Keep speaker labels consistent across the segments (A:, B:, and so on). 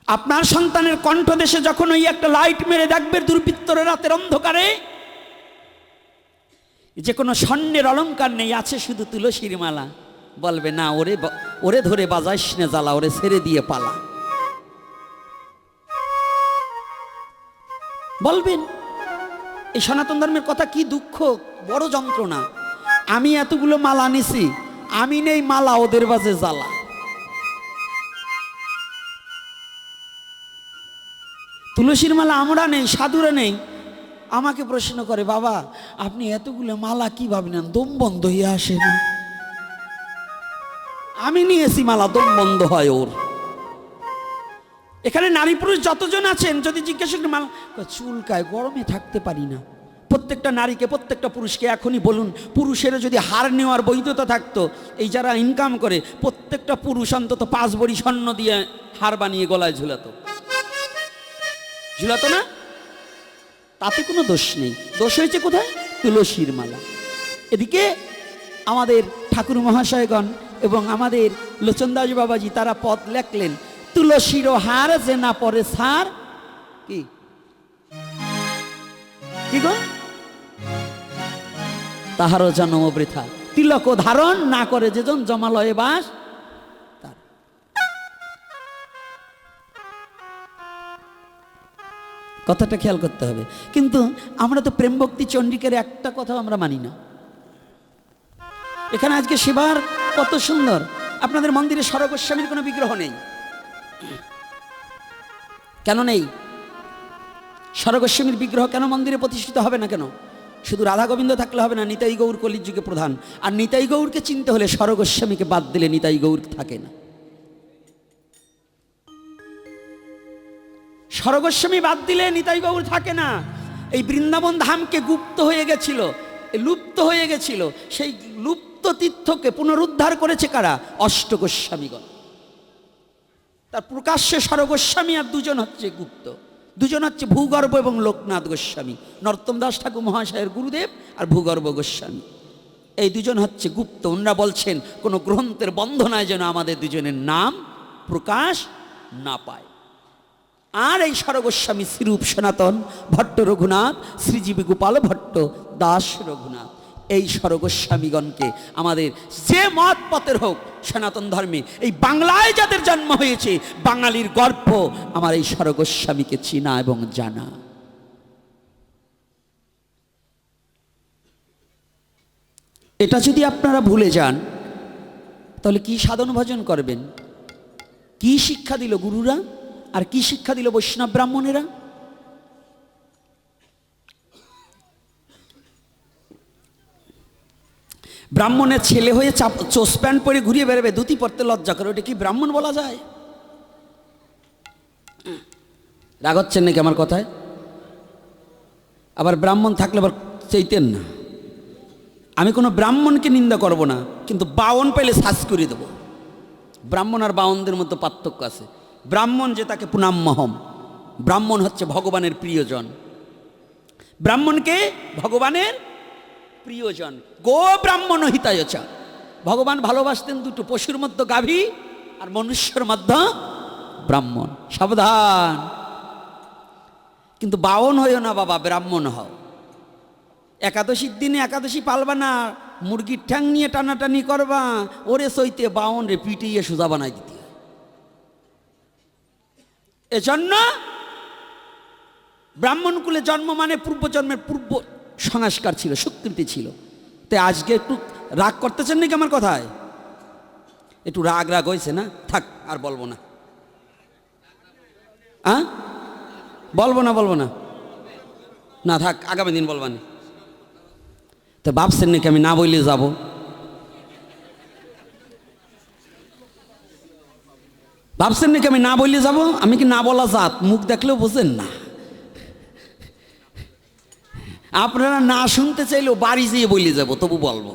A: আপনার সন্তানের কণ্ঠদেশে যখন ওই একটা লাইট মেরে দেখবে দুর্বৃত্তরা রাতের অন্ধকারে, যে কোনো স্বর্ণের অলংকার নেই, আছে শুধু তুলসীর মালা, বলবে না ওরে ওরে ধরে বাজাইস না জ্বালা, ওরে ছেড়ে দিয়ে পালা। বলবেন এই সনাতন ধর্মের কথা কি দুঃখ, বড় যন্ত্রণা। আমি এতগুলো মালা নিছি, আমি নেই মালা, ওদের বাজে জ্বালা। তুলসীর মালা আমরা নেই, সাধুরা নেই। আমাকে প্রশ্ন করে, বাবা আপনি এতগুলো মালা কিভাবে নেন, দম বন্ধ হয়ে আসে না? আমি নিয়েছি মালা, দম বন্ধ হয় ওর। এখানে নারী পুরুষ যতজন আছেন যদি জিজ্ঞেস করি মালা, চুলকায়, গরমে থাকতে পারি না। প্রত্যেকটা নারীকে, প্রত্যেকটা পুরুষকে এখনই বলুন, পুরুষেরা যদি হার নেওয়ার বৈধতা থাকতো, এই যারা ইনকাম করে প্রত্যেকটা পুরুষ অন্তত 5 ভরি স্বর্ণ দিয়ে হার বানিয়ে গলায় ঝুলাতো, ঝুলাতো না? তাতে কোনো দোষ নেই। দোষ হয়েছে কোথায়? তুলসীর মালা। এদিকে আমাদের ঠাকুর মহাশয়গণ এবং আমাদের লোচনদাস বাবাজি তারা পদ লেখলেন, তুলসীর হার যে না পরে সার, কি কি গো, তাহারও জন্ম বৃথা। তিলক ধারণ না করে যেজন জমালয়ে বাস তার। কথাটা খেয়াল করতে হবে। কিন্তু আমরা তো প্রেম ভক্তি চণ্ডিকের একটা কথা আমরা মানি না। এখানে আজকে সেবার কত সুন্দর, আপনাদের মন্দিরে সরগোস্বামীর কোনো বিগ্রহ নেই। কেন নেই? সরগোস্বামীর বিগ্রহ কেন মন্দিরে প্রতিষ্ঠিত হবে না? কেন? শুধু রাধা গোবিন্দ থাকলে হবে না, নিতাই গৌর কলির যুগে প্রধান। আর নিতাই গৌরকে চিনতে হলে সরগোস্বামীকে বাদ দিলে নিতাই গৌর থাকে না। সরগোস্বামী বাদ দিলে নিতাই গৌর থাকে না। এই বৃন্দাবন ধামকে গুপ্ত হয়ে গেছিল, লুপ্ত হয়ে গেছিল, সেই লুপ্ত তীর্থকে পুনরুদ্ধার করেছে কারা? অষ্টগোস্বামীগণ। তার প্রকাশ্যে সরগোস্বামী আর দুজন হচ্ছে গুপ্ত, দুজন হচ্ছে ভূগর্ভ এবং লোকনাথ গোস্বামী। নরোত্তম দাস ঠাকুর মহাশয়ের গুরুদেব আর ভূগর্ভ গোস্বামী, এই দুজন হচ্ছে গুপ্ত। ওনারা বলছেন কোনো গ্রন্থের বন্ধনায় যেন আমাদের দুজনের নাম প্রকাশ না পায়। আর এই সরগোস্বামী শ্রীরূপ সনাতন ভট্ট রঘুনাথ, শ্রীজীবী গোপাল ভট্ট, দাস রঘুনাথ, এই সরগোস্বামীগণকে আমাদের যে মত পথের হোক সনাতন ধর্মে, এই বাংলায় যাদের জন্ম হয়েছে, বাঙালির গর্ব আমার এই সরগোস্বামীকে চিনা এবং জানা। এটা যদি আপনারা ভুলে যান তাহলে কি সাধন ভজন করবেন? কি শিক্ষা দিল গুরুরা, আর কি শিক্ষা দিল বৈষ্ণব ব্রাহ্মণেরা? ব্রাহ্মণের ছেলে হয়ে চোস প্যান্ট পরে ঘুরিয়ে বেরোবে, ধুতি পরতে লজ্জা করে, ওটা কি ব্রাহ্মণ বলা যায়? রাগ হচ্ছেন নাকি আমার কথায়? আবার ব্রাহ্মণ থাকলে আবার চাইতেন না। আমি কোনো ব্রাহ্মণকে নিন্দা করব না, কিন্তু বাউন পেলে শ্বাস করে দেব। ব্রাহ্মণ আর বাউনদের মধ্যে পার্থক্য আছে। ব্রাহ্মণ যে তাকে পুনাম্যহম, ব্রাহ্মণ হচ্ছে ভগবানের প্রিয়জন। ব্রাহ্মণকে ভগবানের প্রিয়জন। গো ব্রাহ্মণ হিতায়চা, ভগবান ভালোবাসতেন দুটো, পশুর মধ্যে গাভী আর মনুষ্যের মধ্যে ব্রাহ্মণ। সাবধান, কিন্তু বাউন হইও না বাবা, ব্রাহ্মণ হও। একাদশীর দিনে একাদশী পালবা না, মুরগির ঠ্যাং নিয়ে টানাটানি করবা, ওরে সইতে বাউন রে পিটিয়ে সোজা বানাই দিতে। এজন্য ব্রাহ্মণ কুলে জন্ম মানে পূর্বজন্মের পূর্ব সংস্কার ছিল, স্বীকৃতি ছিল। তাই আজকে একটু রাগ করতেছেন নাকি আমার কথায়? একটু রাগ রাগ হয়েছে না? থাক, আর বলবো না। বলবো না না, থাক, আগামী দিন বলবানি। তো ভাবছেন নাকি আমি না বললে যাব? ভাবছেন নাকি আমি না বললে যাব? আমি কি না বলা জাত? মুখ দেখলেও বোঝেন না। আপনারা না শুনতে চাইলেও বাড়ি যেয়ে বলে যাব, তবু বলবো।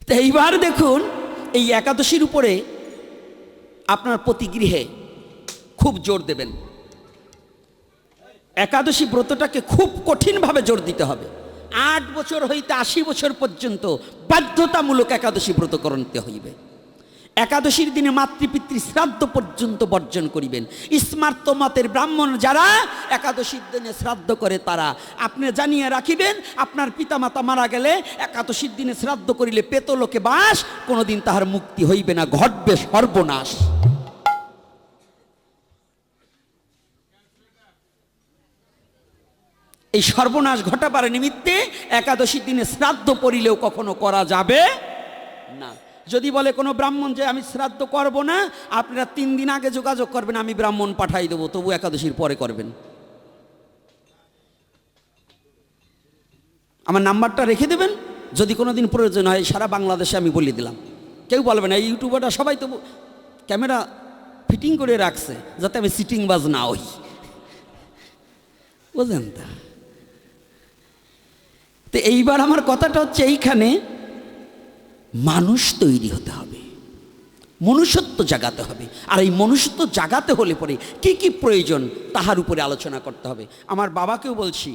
A: তো এইবার দেখুন, এই একাদশীর উপরে আপনার প্রতি গৃহে খুব জোর দেবেন। একাদশী ব্রতটাকে খুব কঠিনভাবে জোর দিতে হবে। 8 বছর হইতে 80 বছর পর্যন্ত বাধ্যতামূলক একাদশী ব্রত করতে হইবে। একাদশীর দিনে মাতৃপিতৃ শ্রাদ্ধ পর্যন্ত বর্জন করিবেন। স্মার্ত মতের ব্রাহ্মণ যারা একাদশীর দিনে শ্রাদ্ধ করে তারা আপনি জানিয়ে রাখিবেন, আপনার পিতামাতা মারা গেলে একাদশীর দিনে শ্রাদ্ধ করিলে পেতলোকে বাস, কোনোদিন তাহার মুক্তি হইবে না, ঘটবে সর্বনাশ। এই সর্বনাশ ঘটাবার নিমিত্তে একাদশীর দিনে শ্রাদ্ধ পড়িলেও কখনো করা যাবে না। যদি বলে কোনো ব্রাহ্মণ যে আমি শ্রাদ্ধ করব না, আপনারা 3 দিন আগে যোগাযোগ করবেন, আমি ব্রাহ্মণ পাঠাই দেবো, তবু একাদশীর পরে করবেন। আমার নাম্বারটা রেখে দেবেন, যদি কোনো দিন প্রয়োজন হয় সারা বাংলাদেশে আমি বলে দিলাম। কেউ বলবে না, এই ইউটিউবাররা সবাই তবু ক্যামেরা ফিটিং করে রাখছে যাতে আমি সিটিং বাজ না হই, বুঝলেন তো এইবার আমার কথাটা হচ্ছে এইখানে মানুষ তৈরি হতে হবে, মনুষ্যত্ব জাগাতে হবে। আর এই মনুষ্যত্ব জাগাতে হলে পরে কি কি প্রয়োজন তাহার উপরে আলোচনা করতে হবে। আমার বাবাকেও বলছি,